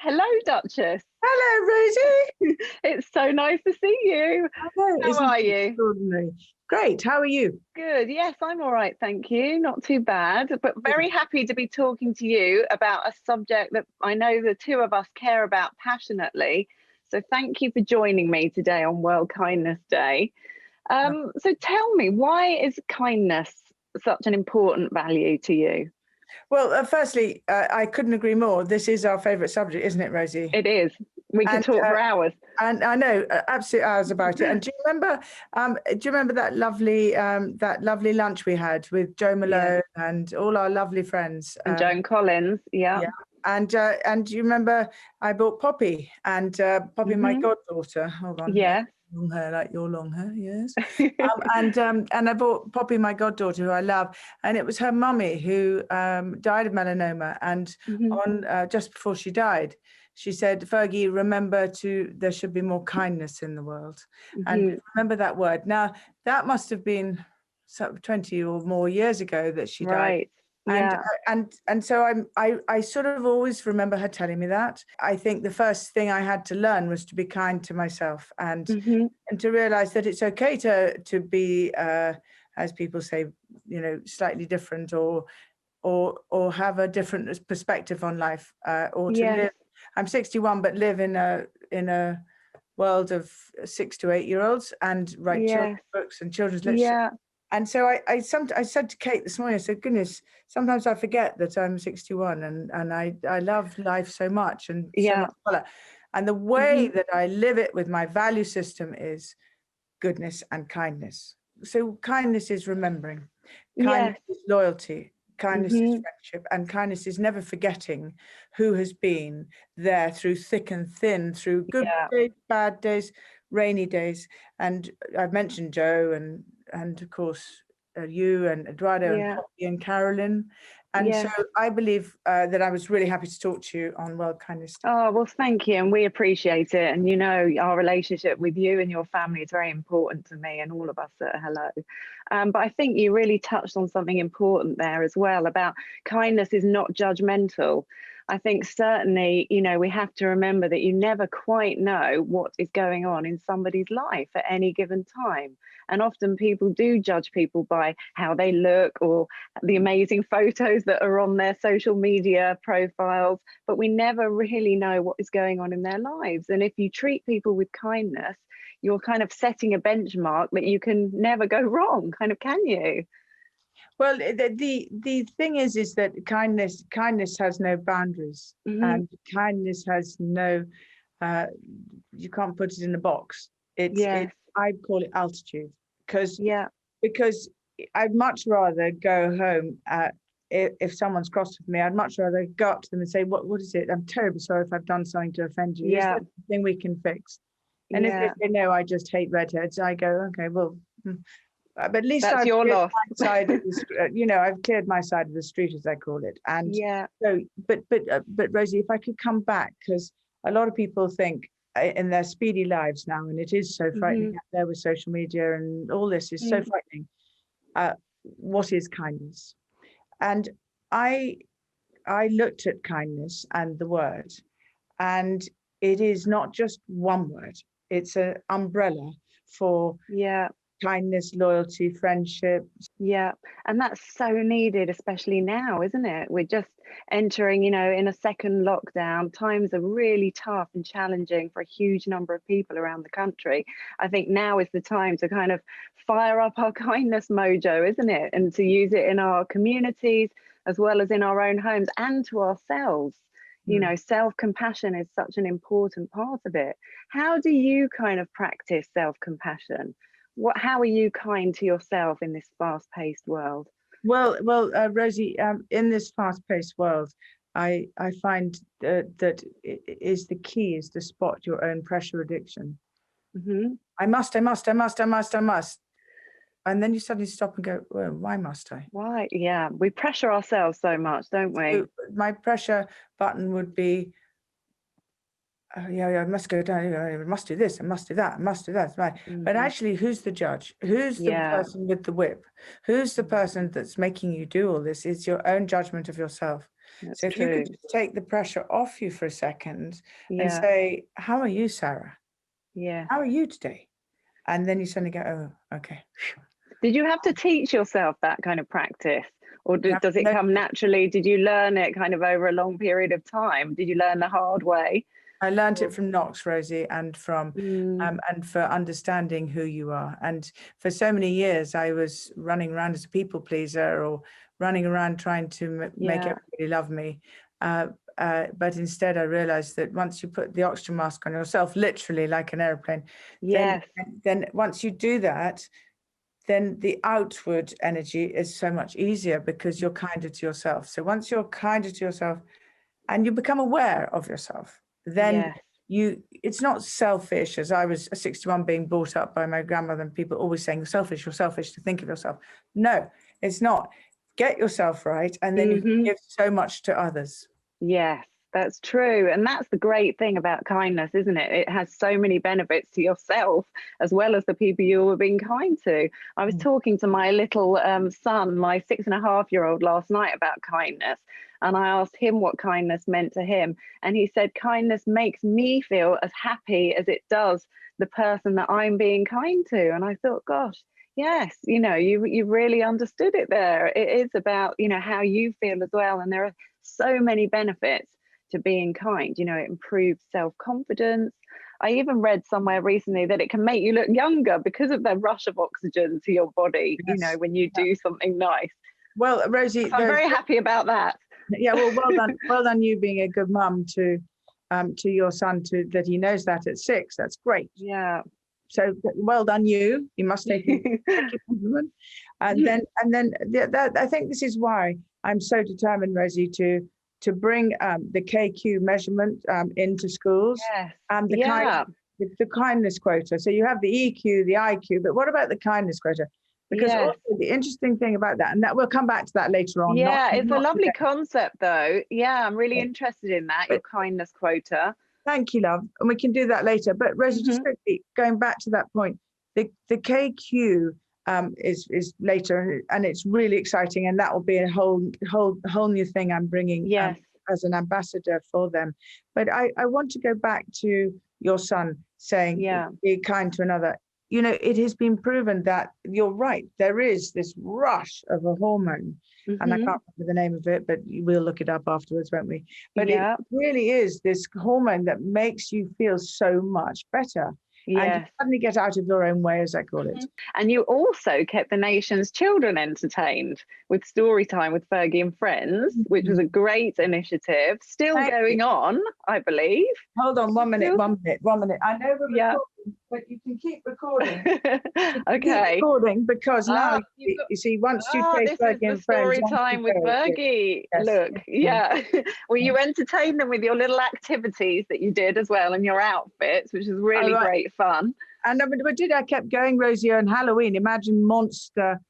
Hello, Duchess. Hello, Rosie. It's so nice to see you. Hello, How isn't are it you? extraordinary? Great. How are you? Good. Yes, I'm all right, thank you. Not too bad, but very happy to be talking to you about a subject that I know the two of us care about passionately. So thank you for joining me today on World Kindness Day. So tell me, why is kindness such an important value to you? Well, firstly, I couldn't agree more. This is our favourite subject, isn't it, Rosie? It is. We could And talk for hours. and I know absolute hours about it. And do you remember? That lovely lunch we had with Joe Yeah. Malone and all our lovely friends? And Joan Collins. Yeah. Yeah. And do you remember I bought Poppy and Poppy, my goddaughter. Hold on. Yeah. Long hair like your long hair, yes. And I bought Poppy, my goddaughter, who I love, and it was her mummy who died of melanoma. And on just before she died, she said, "Fergie, remember there should be more kindness in the world." And remember that word. Now that must have been 20 or more years ago that she died. Right. And Yeah. and so I sort of always remember her telling me that. I think the first thing I had to learn was to be kind to myself and to realize that it's okay to be as people say, slightly different or have a different perspective on life or to Yes. live. I'm 61, but live in a world of 6 to 8 year olds and write children's books and children's literature. Yeah. And so I said to Kate this morning, I said, goodness, sometimes I forget that I'm 61 and I love life so much and so much color. And the way that I live it with my value system is goodness and kindness. So kindness is remembering, kindness is loyalty, kindness is friendship, and kindness is never forgetting who has been there through thick and thin, through good days, bad days, rainy days. And I've mentioned Joe and of course you and Eduardo and Poppy and Carolyn. And so I believe that I was really happy to talk to you on World Kindness Day. Oh, well, thank you. And we appreciate it. And our relationship with you and your family is very important to me and all of us at Hello. But I think you really touched on something important there as well about kindness is not judgmental. I think certainly, we have to remember that you never quite know what is going on in somebody's life at any given time. And often people do judge people by how they look or the amazing photos that are on their social media profiles, but we never really know what is going on in their lives. And if you treat people with kindness, you're kind of setting a benchmark that you can never go wrong, kind of, can you? Well, the thing is that kindness has no boundaries, and kindness has no. You can't put it in a box. I call it altitude because I'd much rather go home. If someone's crossed with me, I'd much rather go up to them and say, "What is it? I'm terribly sorry if I've done something to offend you. Is there something we can fix?" And if they know I just hate redheads, I go, "Okay, well." But at least that's your loss. I've cleared my side of the street, as I call it. And so, but Rosie, if I could come back, because a lot of people think in their speedy lives now, and it is so frightening out there with social media and all this is so frightening. What is kindness? And I looked at kindness and the word, and it is not just one word. It's an umbrella for kindness, loyalty, friendship. Yeah. And that's so needed, especially now, isn't it? We're just entering, in a second lockdown. Times are really tough and challenging for a huge number of people around the country. I think now is the time to kind of fire up our kindness mojo, isn't it? And to use it in our communities as well as in our own homes and to ourselves. Self-compassion is such an important part of it. How do you kind of practice self-compassion? How are you kind to yourself in this fast-paced world? Well, Rosie, in this fast-paced world, I find that the key is to spot your own pressure addiction. I must. And then you suddenly stop and go, well, why must I? Why? Yeah, we pressure ourselves so much, don't we? So my pressure button would be, I must go down, I must do this, I must do that, I must do that. Right. But actually, who's the judge? Who's the person with the whip? Who's the person that's making you do all this? It's your own judgment of yourself. That's So if you true. could just take the pressure off you for a second and Yeah. say, how are you, Sarah? Yeah. How are you today? And then you suddenly go, oh, okay. Did you have to teach yourself that kind of practice, or You have does to it know. come naturally? Did you learn it kind of over a long period of time? Did you learn the hard way? I learned it from Knox, Rosie, and Mm, and for understanding who you are. And for so many years, I was running around as a people pleaser, or running around trying to make yeah. everybody love me. But instead, I realized that once you put the oxygen mask on yourself, literally like an airplane, then Yes. then once you do that, then the outward energy is so much easier because you're kinder to yourself. So once you're kinder to yourself and you become aware of yourself, then Yes. it's not selfish, as I was 61 being brought up by my grandmother and people always saying you're selfish to think of yourself. No, it's not. Get yourself right, and then you can Hmm. give so much to others. Yes, that's true. And that's the great thing about kindness, isn't it? It has so many benefits to yourself as well as the people you were being kind to. I was talking to my little son, my 6.5-year-old, last night about kindness. And I asked him what kindness meant to him. And he said, kindness makes me feel as happy as it does the person that I'm being kind to. And I thought, gosh, yes, you really understood it there. It is about, how you feel as well. And there are so many benefits to being kind. It improves self-confidence. I even read somewhere recently that it can make you look younger because of the rush of oxygen to your body, Yes. when you do something nice. Well, Rosie, So I'm very happy about that. yeah, well done you being a good mum to your son, to that he knows that at 6. That's great. Yeah. So well done you. You must take your compliment. And then I think this is why I'm so determined, Rosie, to bring the KQ measurement into schools. Yes. And Yeah. the kindness quota. So you have the EQ, the IQ, but what about the kindness quota? Because Yes. also the interesting thing about that, and that we'll come back to that later on. Yeah, it's a lovely today. concept though. Yeah, I'm really interested in that, your kindness quota. Thank you, love. And we can do that later. But Rosie, just Mhm. quickly, going back to that point, the KQ is later, and it's really exciting, and that will be a whole new thing I'm bringing Yes. as an ambassador for them. But I want to go back to your son saying, Yeah. be kind to another. It has been proven that you're right. There is this rush of a hormone, and I Mhm. can't remember the name of it, but we'll look it up afterwards, won't we? But Yeah. it really is this hormone that makes you feel so much better. And you Yes. suddenly get out of your own way, as I call it. And you also kept the nation's children entertained with story time with Fergie and Friends, which was a great initiative, still Thank going you. on, I believe. Hold on, 1 minute, Still- 1 minute, 1 minute. I know we're Yeah. recording, but you can keep recording. Keep Okay. recording, because now You've got- you see, once you take this is Fergie the and Friends, story on time you with go. Fergie. Yes. Look, Yes. yeah. Well, you entertained them with your little activities that you did as well, and your outfits, which is really All right. great fun. And I kept going, Rosie, on Halloween. Imagine monster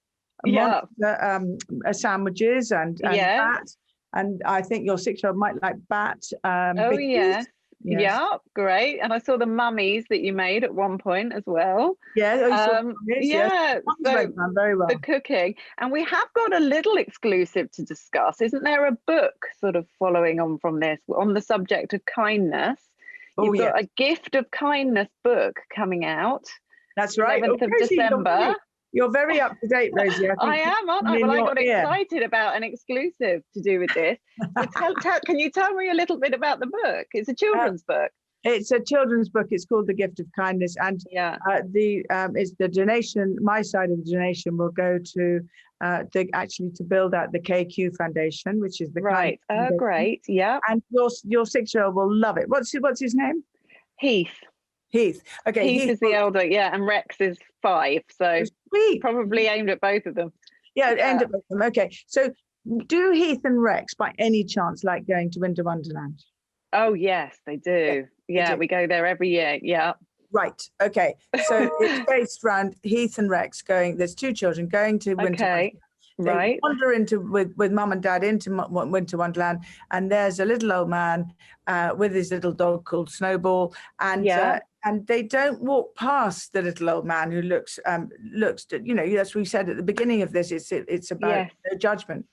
sandwiches and Yeah. bat. And I think your 6-year-old might like bat. Oh, Biggies. yes. Yes. Yeah, great. And I saw the mummies that you made at one point as well. Yeah, you saw Yeah, so very well. the cooking. And we have got a little exclusive to discuss. Isn't there a book sort of following on from this on the subject of kindness? You've got a Gift of Kindness book coming out. That's right. 11th of Rosie, December. you're very up to date, Rosie. I am, aren't I? Well, I got excited about an exclusive to do with this. So can you tell me a little bit about the book? It's a children's book. It's a children's book. It's called The Gift of Kindness, and is the donation. My side of the donation will go to to build out the KQ Foundation, which is the right. Oh, great! Yeah. And your 6-year-old will love it. What's his name? Heath. Okay. Heath is the elder, yeah, and Rex is 5, so probably aimed at both of them. Yeah, aimed at both of them. Okay, so do Heath and Rex by any chance like going to Winter Wonderland? Oh yes, they do. Yeah, we go there every year. Yeah. Right. Okay. So it's based around Heath and Rex going. There's 2 children going to Winter Wonderland. They wander with mum and dad into Winter Wonderland, and there's a little old man with his little dog called Snowball, and they don't walk past the little old man who looks as we said at the beginning of this, it's about no judgment.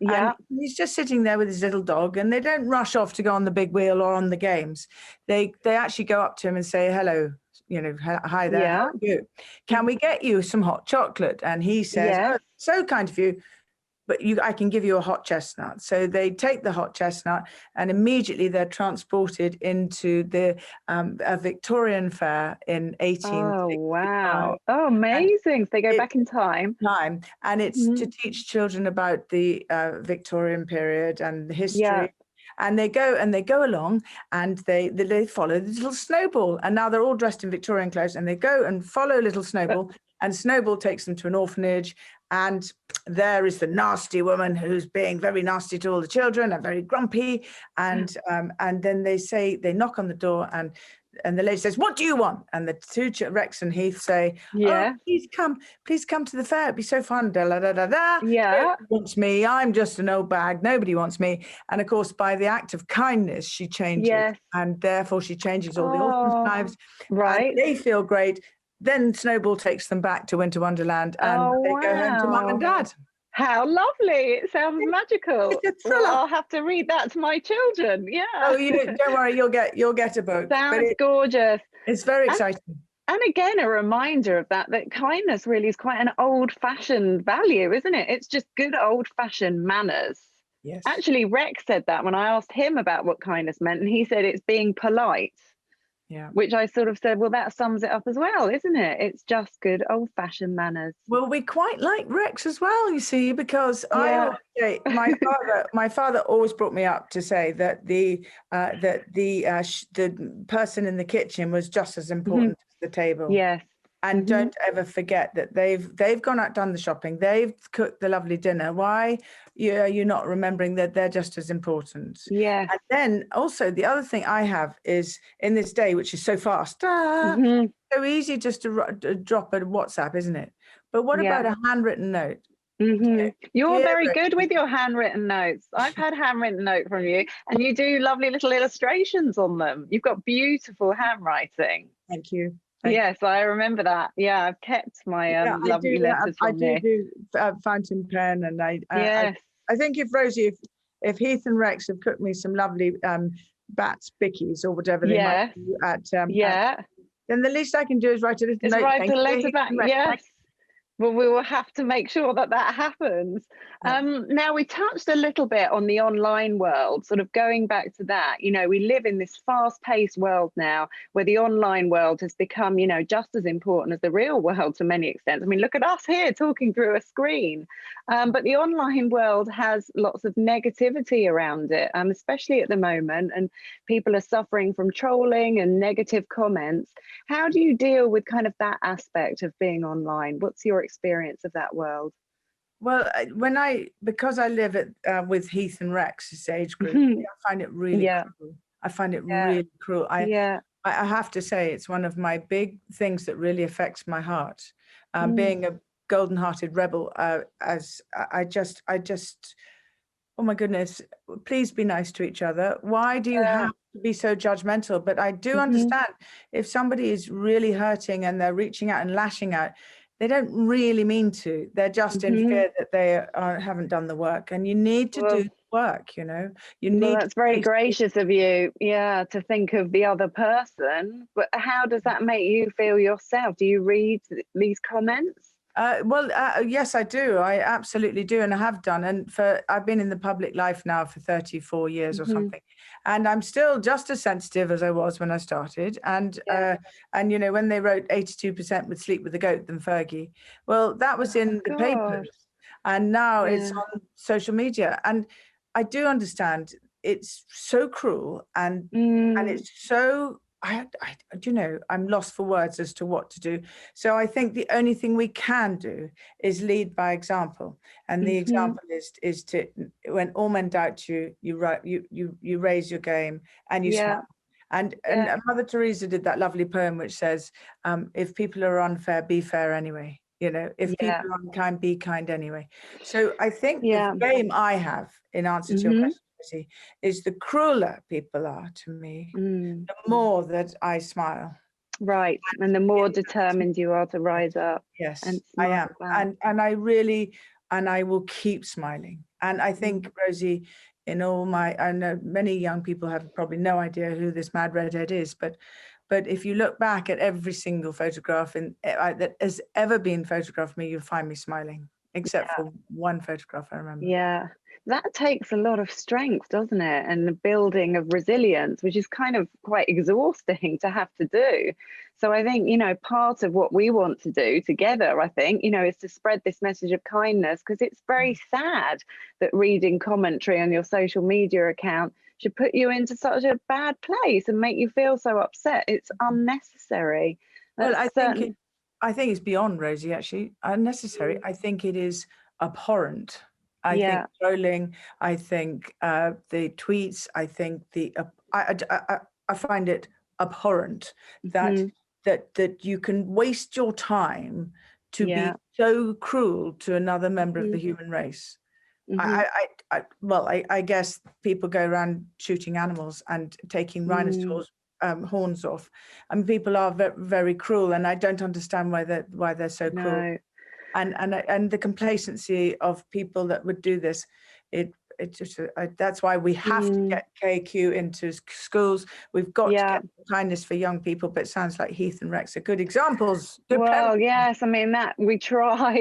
Yeah. And he's just sitting there with his little dog, and they don't rush off to go on the big wheel or on the games. They actually go up to him and say, hello, hi there, how Yeah. are you? Can we get you some hot chocolate? And he says, Yes. oh, so kind of you, but I can give you a hot chestnut. So they take the hot chestnut, and immediately they're transported into a Victorian fair in Oh, 1865. wow. Oh, amazing. So they go back in time. And it's to teach children about the Victorian period and the history. Yeah. And they go along, and they follow the little Snowball. And now they're all dressed in Victorian clothes, and they go and follow little Snowball. And Snowball takes them to an orphanage, and there is the nasty woman who's being very nasty to all the children and very grumpy. And then they knock on the door, and the lady says, what do you want? And the two Rex and Heath say, Yeah. oh, please come to the fair. It'd be so fun. Da, da, da, da, da. Yeah. Nobody wants me. I'm just an old bag. Nobody wants me. And of course, by the act of kindness, she changes. Yes. And therefore she changes all the orphans' lives. Right. And they feel great. Then Snowball takes them back to Winter Wonderland, and they go home to Mum and Dad. How lovely. It sounds magical. It's a thriller. Well, I'll have to read that to my children. Yeah. Oh, don't worry, you'll get a book. Sounds gorgeous. It's very exciting. And again, a reminder of that kindness really is quite an old-fashioned value, isn't it? It's just good old-fashioned manners. Yes. Actually, Rex said that when I asked him about what kindness meant, and he said it's being polite. Yeah. Which I sort of said, well, that sums it up as well, isn't it? It's just good old-fashioned manners. Well, we quite like Rex as well, you see, because I always say my father always brought me up to say that the person in the kitchen was just as important as the table. Yes. And don't ever forget that they've gone out, done the shopping, they've cooked the lovely dinner. Why you're not remembering that they're just as important? Yeah. And then also the other thing I have is, in this day, which is so fast, so easy just to drop a WhatsApp, isn't it? But what about a handwritten note? You're very good with your handwritten notes. I've had handwritten note from you, and you do lovely little illustrations on them. You've got beautiful handwriting. Thank you. Yes, I remember that. Yeah, I've kept my lovely letters from you. I do fountain pen, and I think if Heath and Rex have cooked me some lovely bats bickies or whatever they might do then the least I can do is write a little note. Write a letter back. Yes. Well, we will have to make sure that happens. Now, we touched a little bit on the online world, sort of going back to that. We live in this fast-paced world now where the online world has become, just as important as the real world to many extents. I mean, look at us here talking through a screen. But the online world has lots of negativity around it, especially at the moment. And people are suffering from trolling and negative comments. How do you deal with kind of that aspect of being online? What's your experience of that world? Well, because I live with Heath and Rex's age group, I find it really cruel. I find it really cruel. I have to say, it's one of my big things that really affects my heart. Being a golden-hearted rebel, as I just, oh my goodness, please be nice to each other. Why do you have to be so judgmental? But I do understand if somebody is really hurting and they're reaching out and lashing out, they don't really mean to. They're just in fear that they haven't done the work. And you need to do the work, That's very gracious of you, to think of the other person. But how does that make you feel yourself? Do you read these comments? Yes, I do. I absolutely do, and I have done. And I've been in the public life now for 34 years or something, and I'm still just as sensitive as I was when I started. And when they wrote 82% would sleep with a goat than Fergie, well, that was in the papers, and now it's on social media. And I do understand it's so cruel, and it's so. I'm lost for words as to what to do. So I think the only thing we can do is lead by example. And the example is to, when all men doubt you, you raise your game and you smile. And Mother Teresa did that lovely poem which says, if people are unfair, be fair anyway. If people are unkind, be kind anyway. So I think the game I have, in answer to your question, is the crueler people are to me, the more that I smile. Right, and the more determined you are to rise up. Yes, and I am. And I really, and I will keep smiling. And I think, Rosie, I know many young people have probably no idea who this mad redhead is, but if you look back at every single photograph that has ever been photographed of me, you'll find me smiling, except for one photograph I remember. Yeah, that takes a lot of strength, doesn't it? And the building of resilience, which is kind of quite exhausting to have to do. So I think, part of what we want to do together, I think, is to spread this message of kindness, because it's very sad that reading commentary on your social media account should put you into such a bad place and make you feel so upset. It's unnecessary. Well, I think it's beyond, Rosie, actually, unnecessary. I think it is abhorrent. I think trolling, I think the tweets, I think I find it abhorrent that you can waste your time to be so cruel to another member of the human race. I guess people go around shooting animals and taking rhinoceros' horns off. I mean, people are very, very cruel, and I don't understand why they're so cruel. And the complacency of people that would do this, that's why we have to get KQ into schools. We've got to get kindness for young people. But it sounds like Heath and Rex are good examples. Yes, I mean that we try,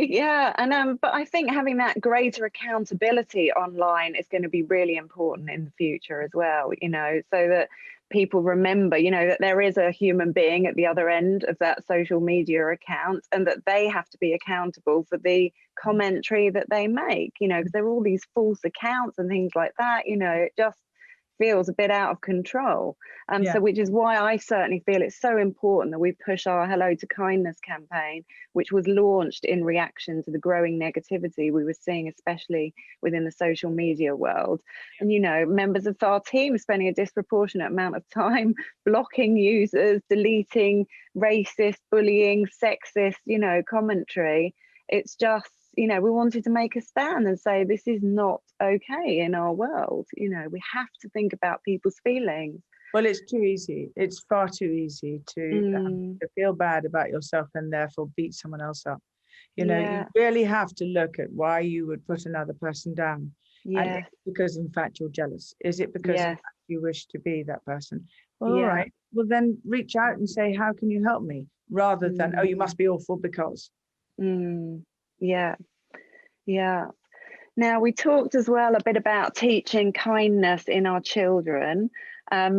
and but I think having that greater accountability online is going to be really important in the future as well. So that people remember, that there is a human being at the other end of that social media account, and that they have to be accountable for the commentary that they make, because there are all these false accounts and things like that. It just feels a bit out of control. So which is why I certainly feel it's so important that we push our Hello to Kindness campaign, which was launched in reaction to the growing negativity we were seeing, especially within the social media world. And, members of our team spending a disproportionate amount of time blocking users, deleting racist, bullying, sexist, commentary. It's just, we wanted to make a stand and say this is not okay in our world. We have to think about people's feelings. Well, it's too easy. It's far too easy to feel bad about yourself and therefore beat someone else up. You really have to look at why you would put another person down. And because in fact you're jealous. Is it because in fact you wish to be that person? Well, all right. Well, then reach out and say, how can you help me? Rather than, oh, you must be awful because. Now, we talked as well a bit about teaching kindness in our children.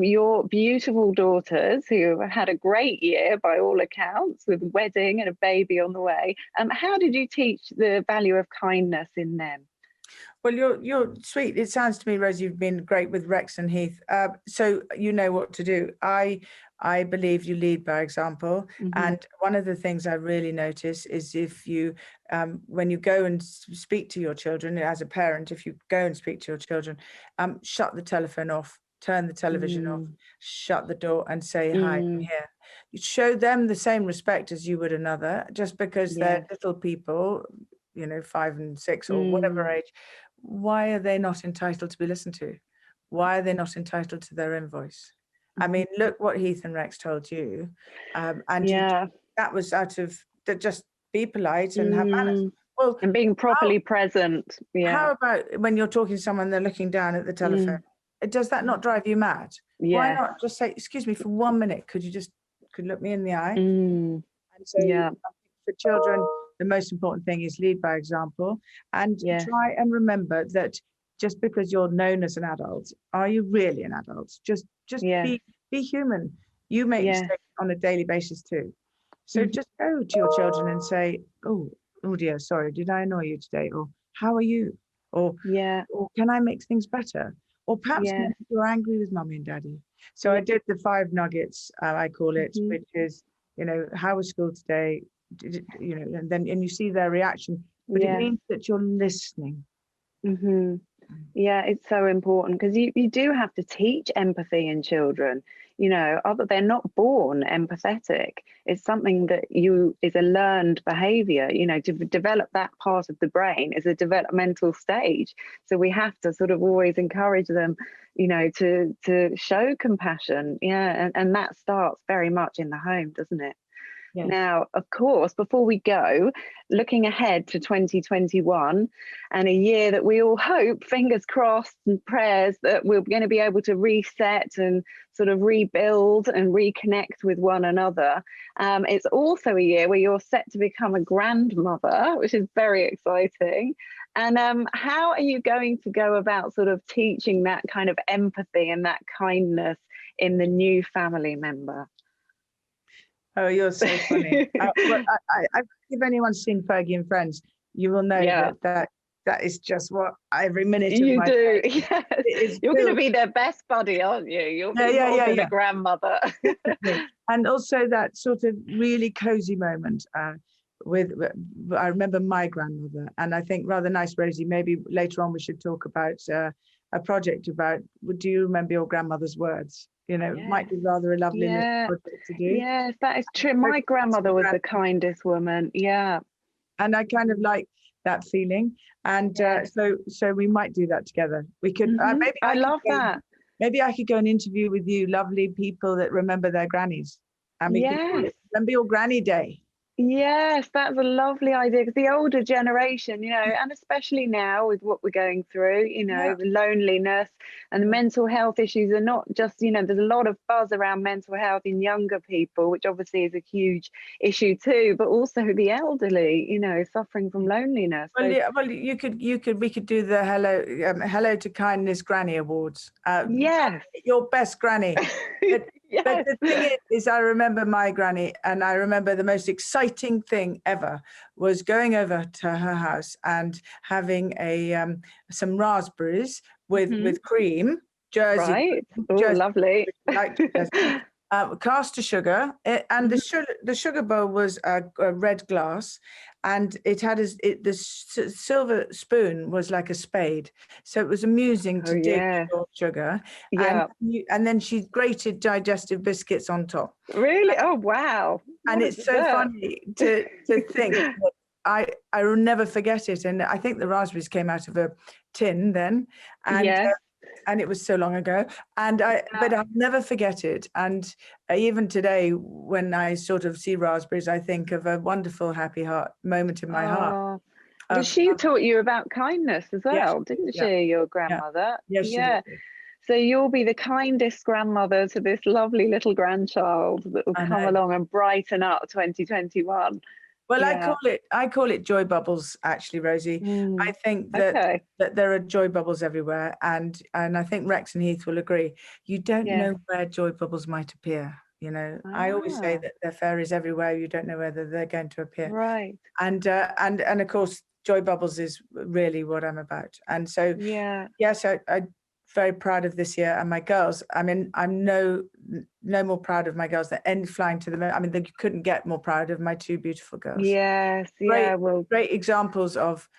Your beautiful daughters, who have had a great year by all accounts, with a wedding and a baby on the way. How did you teach the value of kindness in them? Well, you're sweet. It sounds to me, Rose, you've been great with Rex and Heath. So you know what to do. I believe you lead by example. And one of the things I really notice is if you, when you go and speak to your children as a parent, if you go and speak to your children, shut the telephone off, turn the television off, shut the door and say, hi, I'm here. You show them the same respect as you would another, just because they're little people, 5 and 6 or whatever age. Why are they not entitled to be listened to? Why are they not entitled to their own voice? I mean, look what Heath and Rex told you. That was out of just be polite and have manners. Well, and being properly present. How about when you're talking to someone, they're looking down at the telephone? Does that not drive you mad? Why not just say, excuse me, for 1 minute, could you look me in the eye? And so for children, the most important thing is lead by example, and try and remember that just because you're known as an adult, are you really an adult? Just be human. You make mistakes on a daily basis too. So just go to your children and say, oh dear, sorry, did I annoy you today? Or how are you? Or can I make things better? Or perhaps you're angry with mummy and daddy. So I did the 5 nuggets, I call it, which is, how was school today? And you see their reaction, but it means that you're listening. Yeah, it's so important, because you do have to teach empathy in children. They're not born empathetic. It's something that is a learned behavior. To develop that part of the brain is a developmental stage. So we have to sort of always encourage them, to show compassion. And that starts very much in the home, doesn't it? Now, of course, before we go, looking ahead to 2021 and a year that we all hope, fingers crossed and prayers, that we're going to be able to reset and sort of rebuild and reconnect with one another. It's also a year where you're set to become a grandmother, which is very exciting. And how are you going to go about sort of teaching that kind of empathy and that kindness in the new family member? Oh, you're so funny. If anyone's seen Fergie and Friends, you will know that is just what every minute of my day. Yes. You're going to be their best buddy, aren't you? You'll be more than a grandmother. And also that sort of really cozy moment with I remember my grandmother, and I think rather nice, Rosie, maybe later on we should talk about a project about, do you remember your grandmother's words? You know, it might be rather a lovely little project to do. Yes, that is true. My grandmother was the kindest woman. Yeah. And I kind of like that feeling. And so we might do that together. We could, maybe I love that. Maybe I could go and interview with you lovely people that remember their grannies. And we could remember your granny day. Yes, that's a lovely idea, because the older generation, you know, and especially now with what we're going through, you know, the loneliness and the mental health issues are not just, you know, there's a lot of buzz around mental health in younger people, which obviously is a huge issue too, but also the elderly, you know, suffering from loneliness. Well, we could do the Hello to Kindness Granny Awards. Yes. Your best granny. But the thing is, I remember my granny, and I remember the most exciting thing ever was going over to her house and having some raspberries with cream, Jersey. Right. Oh, lovely. Caster sugar, and the sugar bowl was a red glass, and it had the silver spoon was like a spade, so it was amusing to dig your sugar. And then she grated digestive biscuits on top. Really? Oh wow! And it's so funny to think that I will never forget it. And I think the raspberries came out of a tin then, and it was so long ago, but I'll never forget it. And even today, when I sort of see raspberries, I think of a wonderful, happy moment in my heart. But she taught you about kindness as well, didn't she, your grandmother? Yes, she did. So you'll be the kindest grandmother to this lovely little grandchild that will come along and brighten up 2021. Well, I call it joy bubbles, actually, Rosie. I think that there are joy bubbles everywhere, and I think Rex and Heath will agree. You don't know where joy bubbles might appear. You know, I always say that there are fairies everywhere. You don't know whether they're going to appear. Right. And of course, joy bubbles is really what I'm about. And so yes, I'm very proud of this year, and my girls. I mean, I'm no more proud of my girls than flying to the moon. I mean, they couldn't get more proud of my two beautiful girls. Yes, great examples of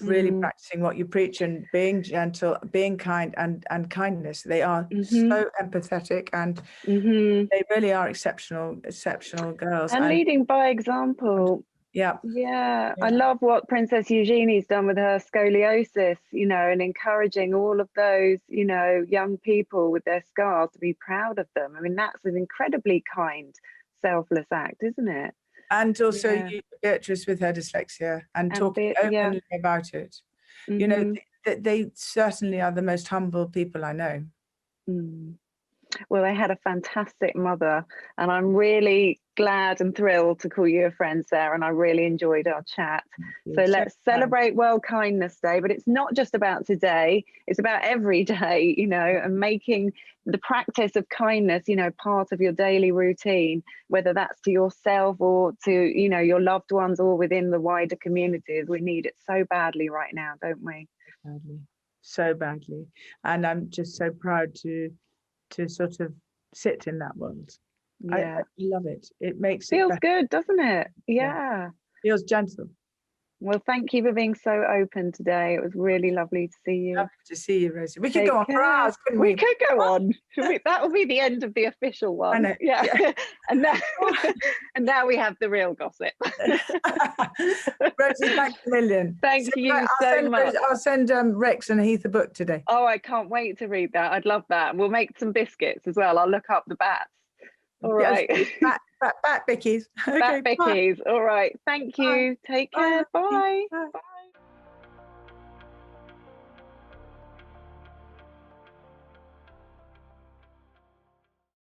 really practicing what you preach and being gentle, being kind, and kindness. They are so empathetic, and they really are exceptional girls. And leading by example. Yeah. I love what Princess Eugenie's done with her scoliosis, you know, and encouraging all of those, you know, young people with their scars to be proud of them. I mean, that's an incredibly kind, selfless act, isn't it? And also Beatrice with her dyslexia and talking openly about it. You know, they certainly are the most humble people I know. Well, I had a fantastic mother, and I'm really glad and thrilled to call you a friend, Sarah, and I really enjoyed our chat. So let's celebrate World Kindness Day, but it's not just about today, it's about every day, you know, and making the practice of kindness, you know, part of your daily routine, whether that's to yourself or to, you know, your loved ones or within the wider communities. We need it so badly right now, don't we? So badly. And I'm just so proud to sort of sit in that world. I love it. It makes it feels good, doesn't it? Yeah. Feels gentle. Well, thank you for being so open today. It was really lovely to see you. Lovely to see you, Rosie. We could go on for hours, couldn't we? We could go on. That will be the end of the official one. I know. Yeah. and now we have the real gossip. Rosie, thanks a million. Thank you so much. I'll send Rex and Heath a book today. Oh, I can't wait to read that. I'd love that. We'll make some biscuits as well. I'll look up the bats. All right. Bat Bickies. Bat Okay, bye. Bickies. All right. Thank you. Take care. Bye. Bye. Bye. Bye.